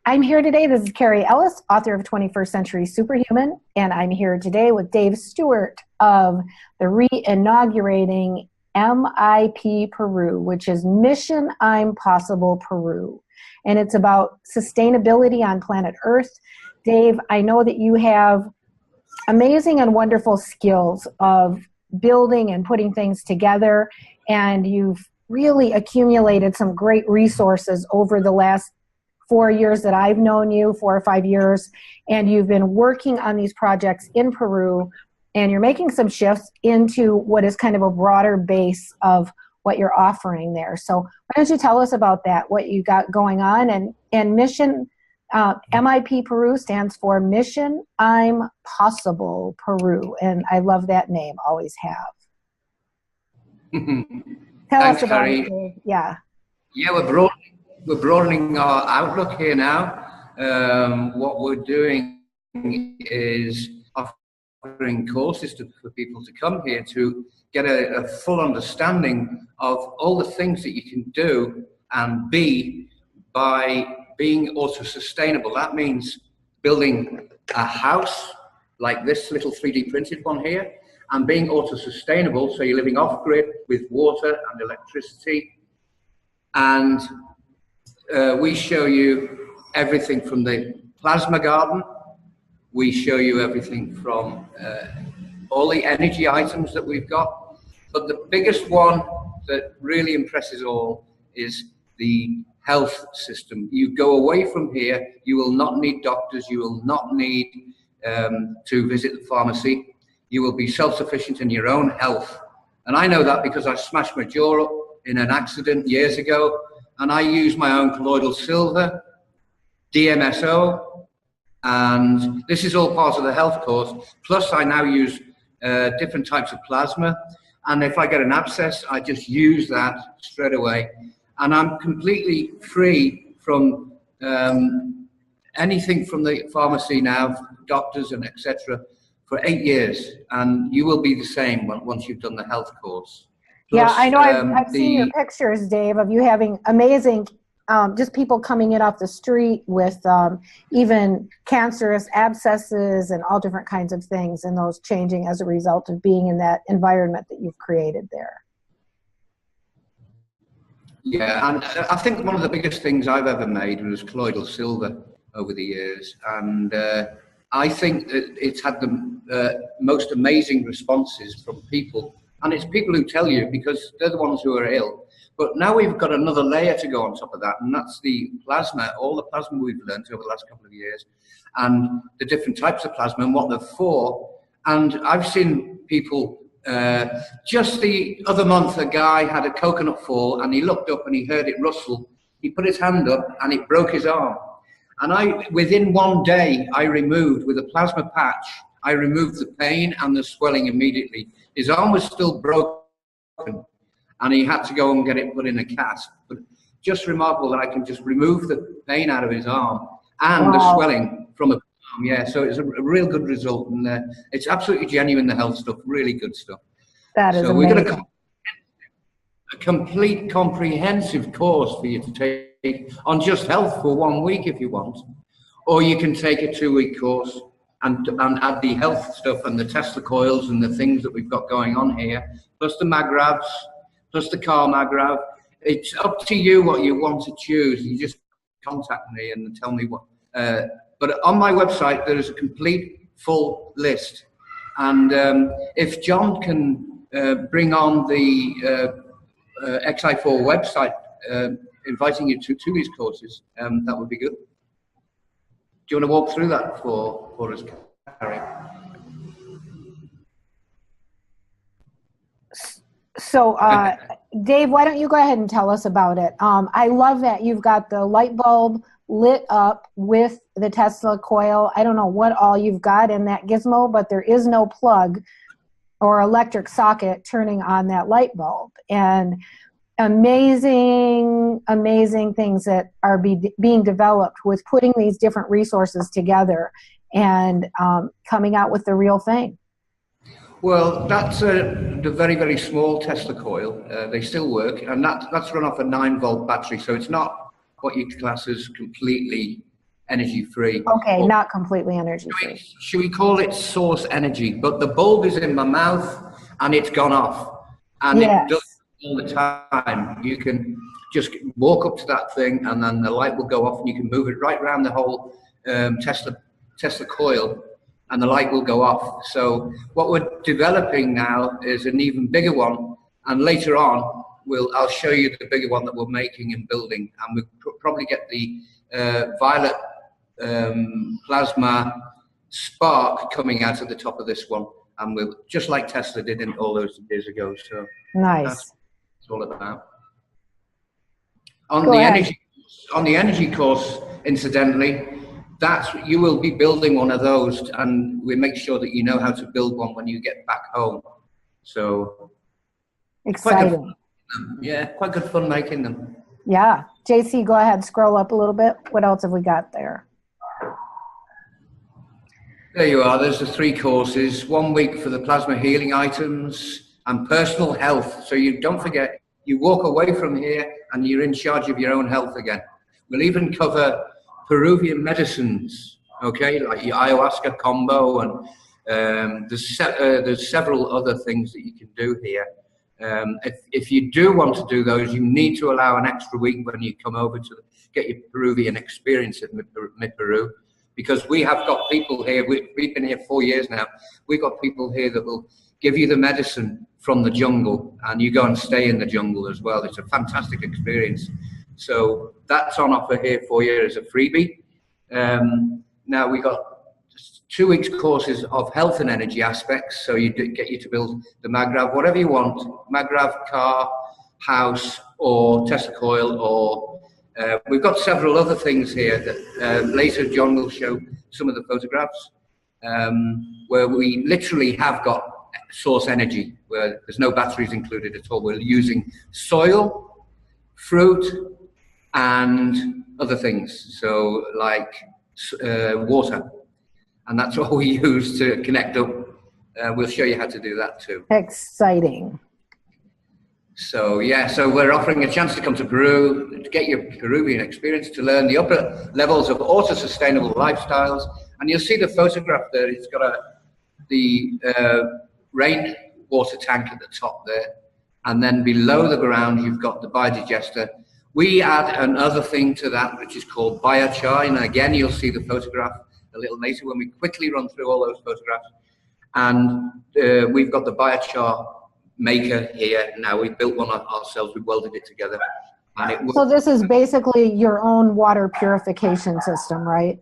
I'm here today. This is Carrie Ellis, author of 21st Century Superhuman, and I'm here today with Dave Stewart of the re-inaugurating MIPCoursePromo, which is Mission I'm Possible Peru. And it's about sustainability on planet Earth. Dave, I know that you have amazing and wonderful skills of building and putting things together, and you've really accumulated some great resources over the last 4 years that I've known you, 4 or 5 years, and you've been working on these projects in Peru, and you're making some shifts into what is kind of a broader base of what you're offering there. So why don't you tell us about that, what you got going on, and Mission MIPCoursePromo stands for Mission I'm Possible Peru, and I love that name, always have. Tell Thanks, us about Harry. it, Dave. Yeah. Yeah, we're broadening our outlook here now. What we're doing is offering courses for people to come here to get a full understanding of all the things that you can do and be by being also sustainable. That means building a house like this little 3D printed one here, and being also sustainable, so you're living off grid with water and electricity. And we show you everything from the plasma garden. We show you everything from all the energy items that we've got. But the biggest one that really impresses all is the health system. You go away from here, you will not need doctors, you will not need to visit the pharmacy. You will be self-sufficient in your own health. And I know that because I smashed my jaw up in an accident years ago, and I use my own colloidal silver, DMSO, and this is all part of the health course. Plus I now use different types of plasma, and if I get an abscess, I just use that straight away. And I'm completely free from anything from the pharmacy now, doctors and etc. for 8 years, and you will be the same once you've done the health course. Plus, yeah, I know. I've seen your pictures, Dave, of you having amazing, just people coming in off the street with even cancerous abscesses and all different kinds of things, and those changing as a result of being in that environment that you've created there. Yeah, and I think one of the biggest things I've ever made was colloidal silver over the years, and I think that it's had the most amazing responses from people, and it's people who tell you because they're the ones who are ill. But now we've got another layer to go on top of that, and that's the plasma, all the plasma we've learned over the last couple of years, and the different types of plasma and what they're for. And I've seen people, just the other month, a guy had a coconut fall, and he looked up and he heard it rustle. He put his hand up and it broke his arm. And within 1 day, I removed, with a plasma patch, I removed the pain and the swelling immediately. His arm was still broken, and he had to go and get it put in a cast. But just remarkable that I can just remove the pain out of his arm and the swelling from the arm. Yeah, so it's a real good result, and it's absolutely genuine, the health stuff, really good stuff. That is so amazing. We're going to a complete comprehensive course for you to take on just health for 1 week if you want, or you can take a 2-week course and add the health stuff and the Tesla coils and the things that we've got going on here, plus the magravs, plus the car magrav. It's up to you what you want to choose. You just contact me and tell me what. But on my website there is a complete full list, and if John can bring on the XI4 website, inviting you to these courses, that would be good. Do you want to walk through that for us, Carrie? So, Dave, why don't you go ahead and tell us about it? I love that you've got the light bulb lit up with the Tesla coil. I don't know what all you've got in that gizmo, but there is no plug or electric socket turning on that light bulb. And amazing things that are being developed with putting these different resources together and coming out with the real thing. Well, that's the very, very small Tesla coil. They still work, and that's run off a 9-volt battery, so it's not what you class as completely energy free. Okay, Or not completely energy free. should we call it source energy? But the bulb is in my mouth and it's gone off. And it does Yes. all the time. You can just walk up to that thing and then the light will go off and you can move it right around the whole Tesla coil and the light will go off. So what we're developing now is an even bigger one, and later on I'll show you the bigger one that we're making and building, and we'll probably get the violet plasma spark coming out of the top of this one, and we'll just like Tesla did in all those years ago. So nice. That's what it's all about. On the energy course, incidentally, you will be building one of those, and we make sure that you know how to build one when you get back home. So exciting. Quite good fun making them. Yeah. JC, go ahead, scroll up a little bit. What else have we got there? There you are. There's the 3 courses. 1 week for the plasma healing items and personal health. So you don't forget, you walk away from here and you're in charge of your own health again. We'll even cover Peruvian medicines, okay, like your ayahuasca combo, and there's several other things that you can do here. If you do want to do those, you need to allow an extra week when you come over to get your Peruvian experience at MIPPERU, because we have got people here, we've been here 4 years now, we've got people here that will give you the medicine from the jungle, and you go and stay in the jungle as well. It's a fantastic experience. So that's on offer here for you as a freebie. Now we got 2 weeks courses of health and energy aspects. So get you to build the Magrav, whatever you want, Magrav, car, house, or Tesla coil, or we've got several other things here that later John will show some of the photographs, where we literally have got source energy, where there's no batteries included at all. We're using soil, fruit, and other things, so like water, and that's what we use to connect up. We'll show you how to do that too. Exciting. So yeah, so we're offering a chance to come to Peru, to get your Peruvian experience, to learn the upper levels of auto-sustainable lifestyles. And you'll see the photograph there. It's got the rain water tank at the top there, and then below the ground you've got the biodigester. We add another thing to that, which is called biochar, and again you'll see the photograph a little later when we quickly run through all those photographs. And we've got the biochar maker here now. We built one ourselves, we welded it together, and it works. So this is basically your own water purification system, right?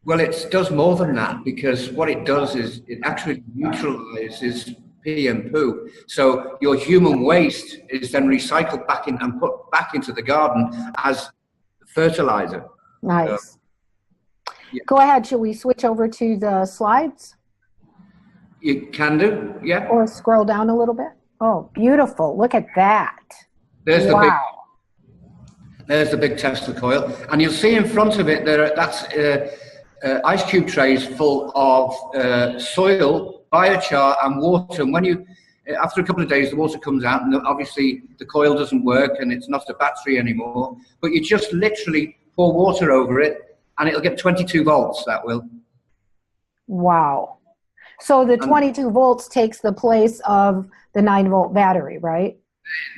Well, it does more than that, because what it does is it actually neutralizes pee and poo. So your human waste is then recycled back in and put back into the garden as fertilizer. Nice. So, yeah. Go ahead. Should we switch over to the slides? You can do, yeah. Or scroll down a little bit. Oh, beautiful. Look at that. There's the big Tesla coil. And you'll see in front of it, that's ice cube trays full of soil, biochar, and water. And when after a couple of days, the water comes out, and obviously the coil doesn't work, and it's not a battery anymore. But you just literally pour water over it, and it'll get 22 volts, that will. Wow. So the 22 volts takes the place of the 9-volt battery, right?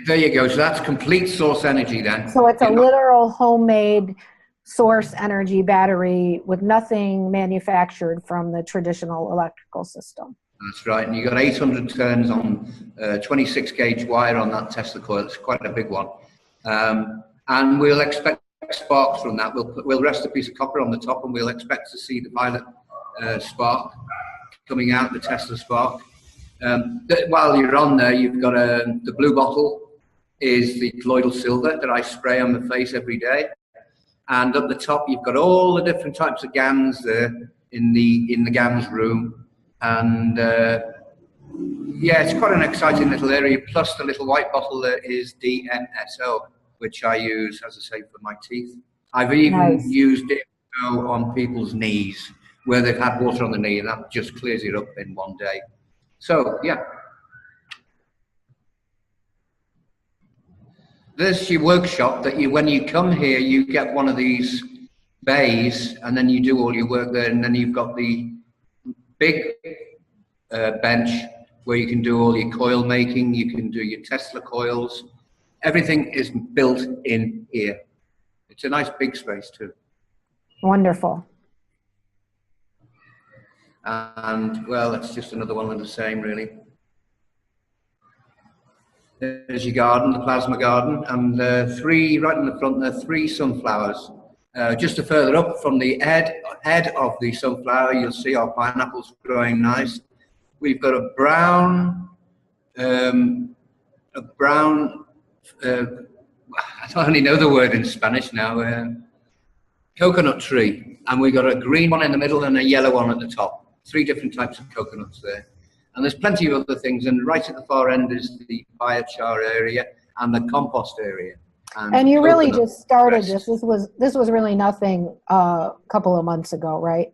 There you go. So that's complete source energy then. So it's a literal homemade source energy battery with nothing manufactured from the traditional electrical system. That's right. And you got 800 turns on 26 gauge wire on that Tesla coil. It's quite a big one. And we'll expect sparks from that. We'll rest a piece of copper on the top, and we'll expect to see the violet spark coming out, the Tesla spark. While you're on there, you've got the blue bottle is the colloidal silver that I spray on the face every day. And up the top, you've got all the different types of GANs there in the GANs room. And yeah, it's quite an exciting little area. Plus the little white bottle there is DMSO, which I use, as I say, for my teeth. I've even used it on people's knees where they've had water on the knee, and that just clears it up in one day. So, yeah. There's your workshop that when you come here, you get one of these bays, and then you do all your work there, and then you've got the big bench where you can do all your coil making, you can do your Tesla coils. Everything is built in here. It's a nice big space too. Wonderful. And well, it's just another one of the same, really. There's your garden, the plasma garden, and three, right in the front there, 3 sunflowers. Just a further up from the head of the sunflower, you'll see our pineapples growing nice. We've got a brown, I don't only know the word in Spanish now, coconut tree. And we've got a green one in the middle and a yellow one at the top. 3 different types of coconuts there. And there's plenty of other things. And right at the far end is the biochar area and the compost area. And you really just started this. This was really nothing a couple of months ago, right?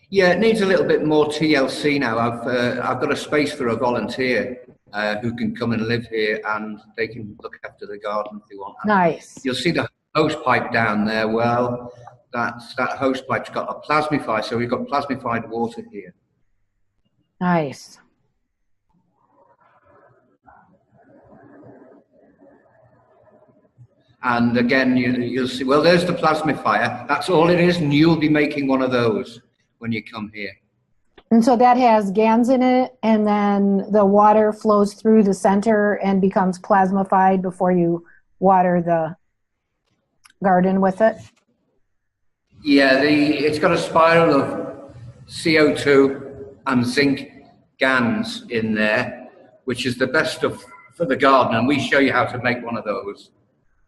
Yeah, it needs a little bit more TLC now. I've got a space for a volunteer who can come and live here, and they can look after the garden if they want. Nice. You'll see the hose pipe down there. Well, that hose pipe's got a plasmifier, so we've got plasmified water here. Nice. And again, you'll see, well, there's the plasmifier. That's all it is, and you'll be making one of those when you come here. And so that has GANs in it, and then the water flows through the center and becomes plasmified before you water the garden with it? Yeah, it's got a spiral of CO2 and zinc GANs in there, which is the best stuff for the garden, and we show you how to make one of those.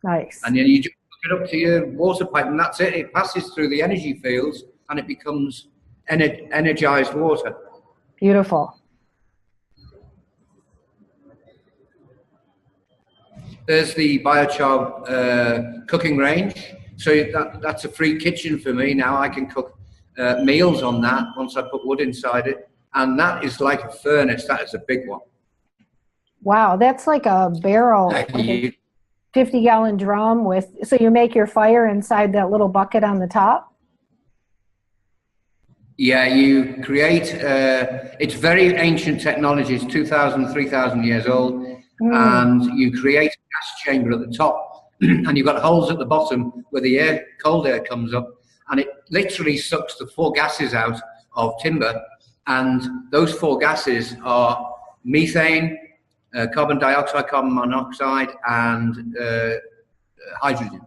Nice. And then you just hook it up to your water pipe, and that's it. It passes through the energy fields, and it becomes energized water. Beautiful. There's the biochar cooking range. So that's a free kitchen for me now. I can cook meals on that once I put wood inside it. And that is like a furnace. That is a big one. Wow, that's like a barrel, like a 50-gallon drum with, so you make your fire inside that little bucket on the top? Yeah, you create, it's very ancient technology. It's 2,000, 3,000 years old. And you create a gas chamber at the top. And you've got holes at the bottom where the cold air comes up, and it literally sucks the 4 gases out of timber. And those 4 gases are methane, carbon dioxide, carbon monoxide, and hydrogen.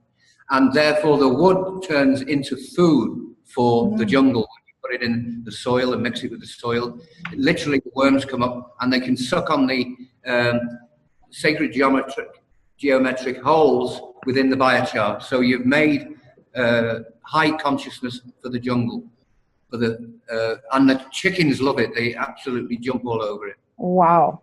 And therefore the wood turns into food for the jungle. When you put it in the soil and mix it with the soil, literally the worms come up and they can suck on the sacred geometric holes within the biochar. So you've made high consciousness for the jungle. And the chickens love it. They absolutely jump all over it. Wow.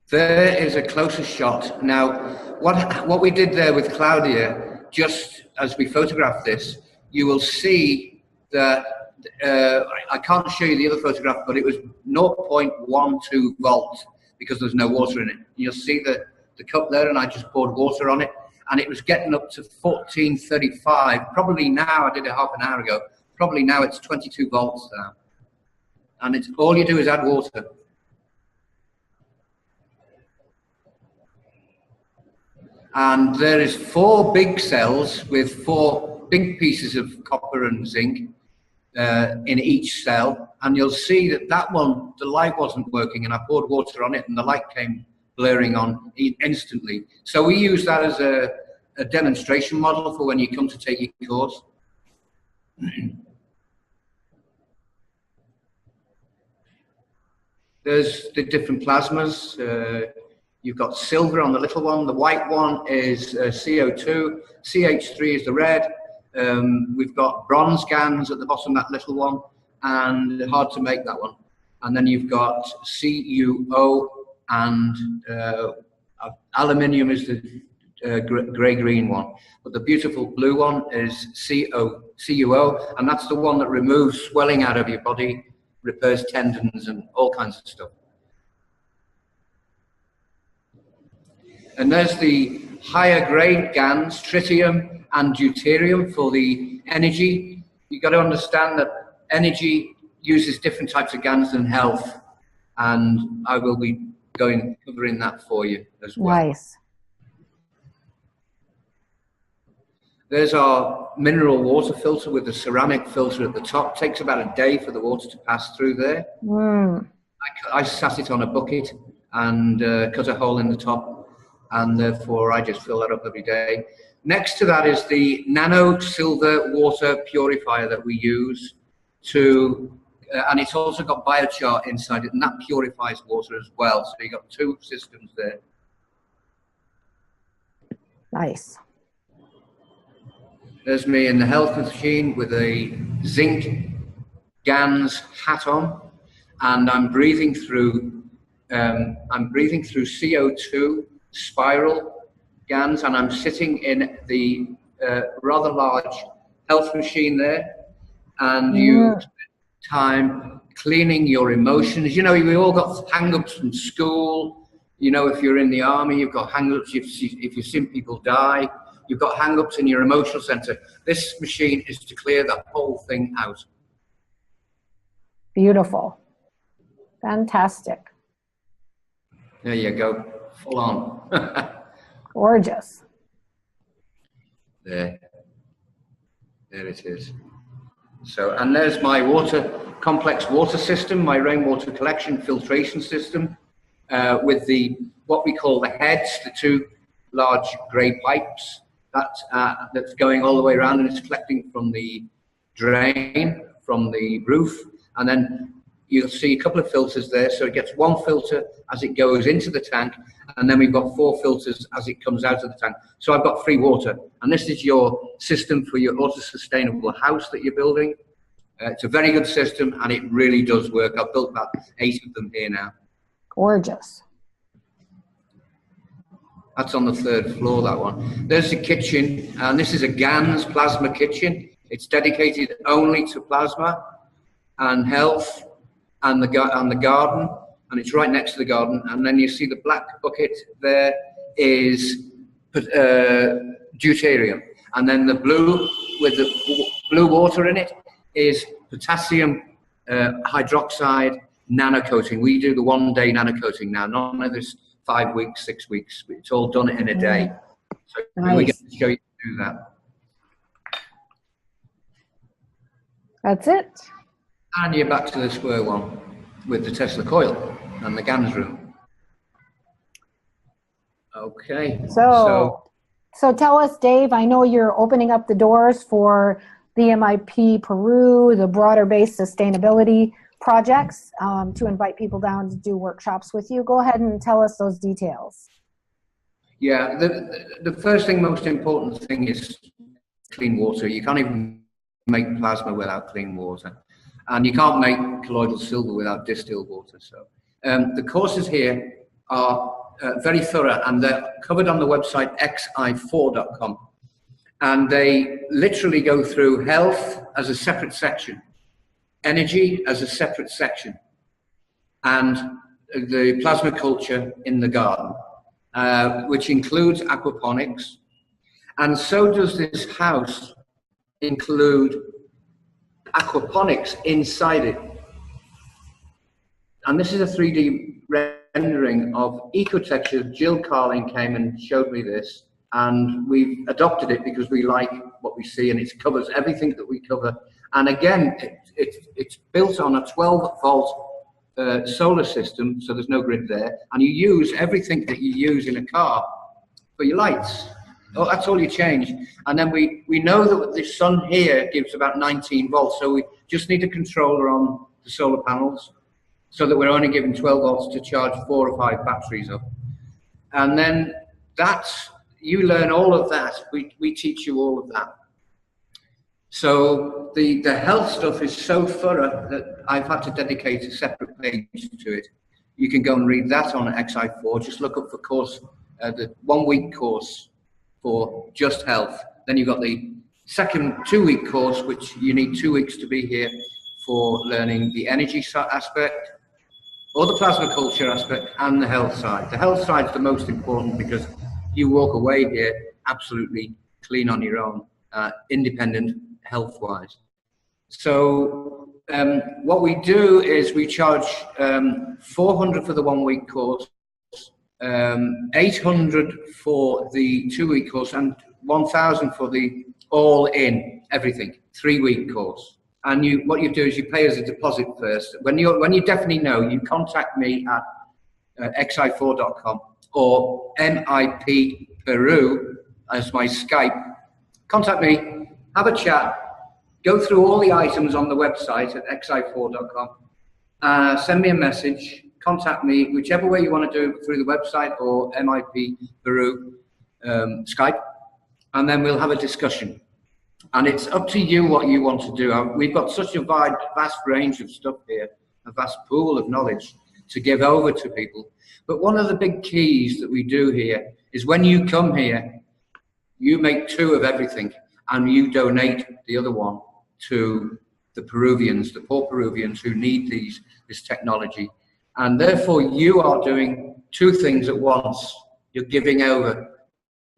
There is a closer shot. Now, what we did there with Claudia, just as we photographed this, you will see that, I can't show you the other photograph, but it was 0.12 volts because there's no water in it. You'll see the cup there, and I just poured water on it, and it was getting up to 1435. Probably now, I did it half an hour ago, probably now it's 22 volts now. And it's all you do is add water. And there is 4 big cells with 4 big pieces of copper and zinc in each cell, and you'll see that one, the light wasn't working, and I poured water on it and the light came blaring on instantly. So we use that as a demonstration model for when you come to take your course. There's the different plasmas. You've got silver on the little one, the white one is CO2, CH3 is the red. We've got bronze GANs at the bottom, that little one, and hard to make that one. And then you've got CuO, and aluminium is the grey-green one. But the beautiful blue one is CuO, and that's the one that removes swelling out of your body, repairs tendons and all kinds of stuff. And there's the higher grade GANs, tritium and deuterium for the energy. You've got to understand that energy uses different types of GANs than health, and I will be covering that for you as well. Nice. There's our mineral water filter with the ceramic filter at the top. Takes about a day for the water to pass through there. I sat it on a bucket and cut a hole in the top, and therefore I just fill that up every day. Next to that is the nano silver water purifier that we use to, and it's also got biochar inside it, and that purifies water as well. So you've got two systems there. Nice. There's me in the health machine with a zinc GANs hat on, and I'm breathing through CO2 spiral GANs, and I'm sitting in the rather large health machine there, and you spend time cleaning your emotions. You know, we all got hang-ups from school. You know, if you're in the army, you've got hang-ups. If you've seen people die, you've got hang-ups in your emotional center. This machine is to clear the whole thing out. Beautiful. Fantastic. There you go. Full on. Gorgeous. There it is. So, and there's my complex water system, my rainwater collection filtration system, with what we call the heads, the two large grey pipes that's going all the way around, and it's collecting from the drain, from the roof, and then you'll see a couple of filters there. So it gets one filter as it goes into the tank, and then we've got 4 filters as it comes out of the tank. So I've got free water, and this is your system for your auto-sustainable house that you're building. It's a very good system, and it really does work. I've built about 8 of them here now. Gorgeous. That's on the 3rd floor, that one. There's the kitchen, and this is a GANs plasma kitchen. It's dedicated only to plasma and health and the garden, and it's right next to the garden. And then you see the black bucket there is deuterium, and then the blue with the blue water in it is potassium hydroxide nanocoating. We do the 1-day nanocoating now, none of this 5 weeks, 6 weeks. It's all done in a day. So nice. We get to show you to do that. That's it. And you're back to the square one with the Tesla coil and the GANs room. Okay. So tell us, Dave, I know you're opening up the doors for the MIP Peru, the broader-based sustainability projects, to invite people down to do workshops with you. Go ahead and tell us those details. Yeah, the first thing, most important thing is clean water. You can't even make plasma without clean water. And you can't make colloidal silver without distilled water. So the courses here are very thorough, and they're covered on the website xi4.com. And they literally go through health as a separate section, energy as a separate section, and the plasma culture in the garden, which includes aquaponics. And so does this house include aquaponics inside it. And this is a 3D rendering of ecotexture. Jill Carling came and showed me this, and we've adopted it because we like what we see, and it covers everything that we cover. And again, it's built on a 12-volt solar system, so there's no grid there, and you use everything that you use in a car for your lights. Oh, that's all you change. And then we know that the sun here gives about 19 volts, so we just need a controller on the solar panels so that we're only giving 12 volts to charge 4 or 5 batteries up. And then you learn all of that. We teach you all of that. So the health stuff is so thorough that I've had to dedicate a separate page to it. You can go and read that on XI4. Just look up for course, the 1-week course for just health. Then you've got the second 2-week course, which you need 2 weeks to be here for learning the energy aspect, or the plasma culture aspect, and the health side. The health side is the most important because you walk away here absolutely clean on your own, independent health-wise. So what we do is we charge $400 for the 1 week course, $800 for the 2 week course, and $1,000 for the all-in everything 3 week course. And what you do is you pay us a deposit first. When you definitely know, you contact me at xi4.com or MIPPeru as my Skype. Contact me, have a chat, go through all the items on the website at xi4.com, send me a message, contact me, whichever way you want to do, through the website or MIPPeru Skype, and then we'll have a discussion. And it's up to you what you want to do. We've got such a vast range of stuff here, a vast pool of knowledge to give over to people. But one of the big keys that we do here is when you come here, you make 2 of everything and you donate the other one to the Peruvians, the poor Peruvians who need this technology. And therefore you are doing 2 things at once. You're giving over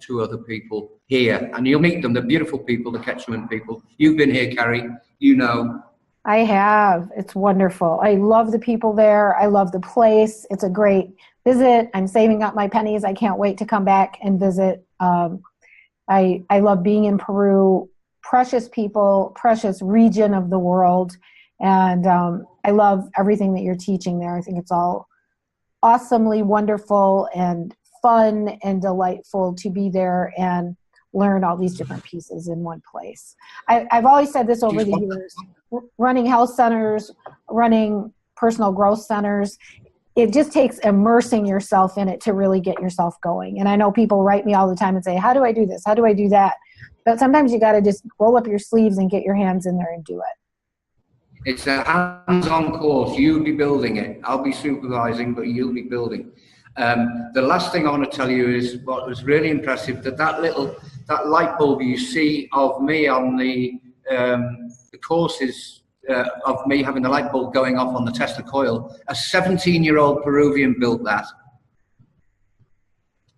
to other people here, and you'll meet them, the beautiful people, the Quechuan people. You've been here, Carrie, you know. I have. It's wonderful. I love the people there. I love the place. It's a great visit. I'm saving up my pennies. I can't wait to come back and visit. I love being in Peru. Precious people, precious region of the world. And I love everything that you're teaching there. I think it's all awesomely wonderful and fun and delightful to be there and learn all these different pieces in one place. I've always said this over the years, running health centers, running personal growth centers, it just takes immersing yourself in it to really get yourself going. And I know people write me all the time and say, how do I do this? How do I do that? But sometimes you got to just roll up your sleeves and get your hands in there and do it. It's a hands-on course. You'll be building it. I'll be supervising, but you'll be building. The last thing I want to tell you is what was really impressive, that light bulb you see of me on the courses of me having the light bulb going off on the Tesla coil. A 17-year-old Peruvian built that.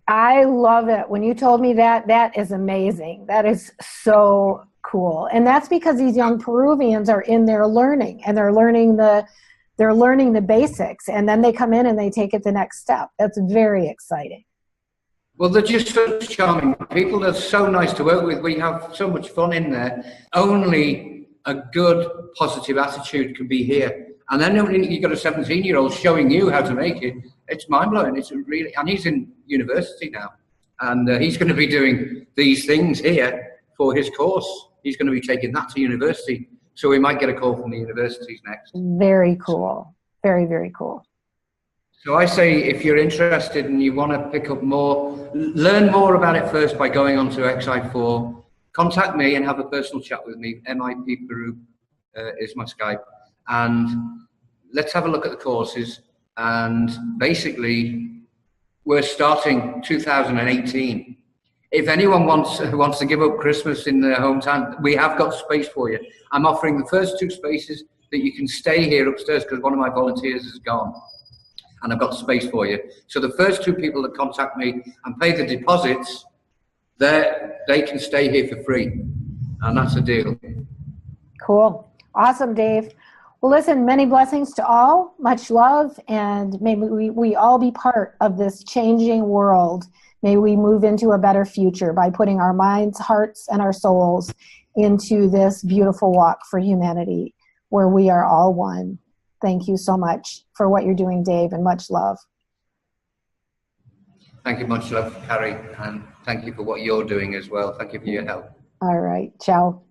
I love it. When you told me that, that is amazing. That is so cool. And that's because these young Peruvians are in there learning, and they're learning the basics, and then they come in and they take it the next step. That's very exciting. Well, they're just so charming people. They're so nice to work with. We have so much fun in there. Only a good, positive attitude can be here. And then you've got a 17-year-old showing you how to make it. It's mind-blowing. It's really, and he's in university now. And he's going to be doing these things here for his course. He's going to be taking that to university. So we might get a call from the universities next. Very cool. Very, very cool. So I say, if you're interested and you want to pick up more, learn more about it first by going on to XI4. Contact me and have a personal chat with me. MIPPeru is my Skype. And let's have a look at the courses. And basically, we're starting 2018. If anyone wants to give up Christmas in their hometown, we have got space for you. I'm offering the first 2 spaces that you can stay here upstairs because one of my volunteers is gone. And I've got space for you. So the first 2 people that contact me and pay the deposits, they can stay here for free. And that's a deal. Cool. Awesome, Dave. Well, listen, many blessings to all. Much love. And may we all be part of this changing world. May we move into a better future by putting our minds, hearts, and our souls into this beautiful walk for humanity where we are all one. Thank you so much for what you're doing, Dave, and much love. Thank you, much love, Carrie, and thank you for what you're doing as well. Thank you for your help. All right. Ciao.